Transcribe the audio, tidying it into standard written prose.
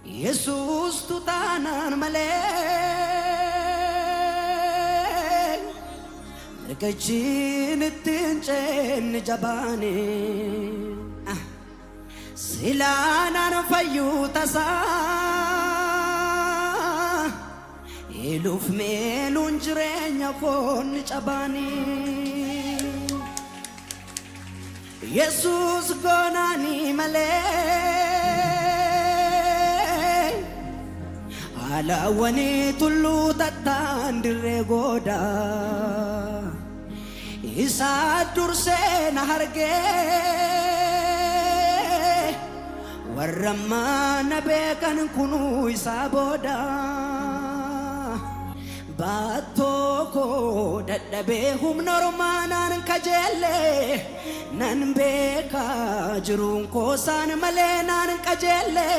Yesus tutanan male Rekachin tinchen jabane Silana fayuta sa Iluf melun jirenya kon chabani Yesus gonani male Ala wani tullu tatandire goda Isa durse naharge Warramma nabekan kunu isa boda Batoko daddabe humnormanan kajelle nan beka jirun kosan male nan kajelle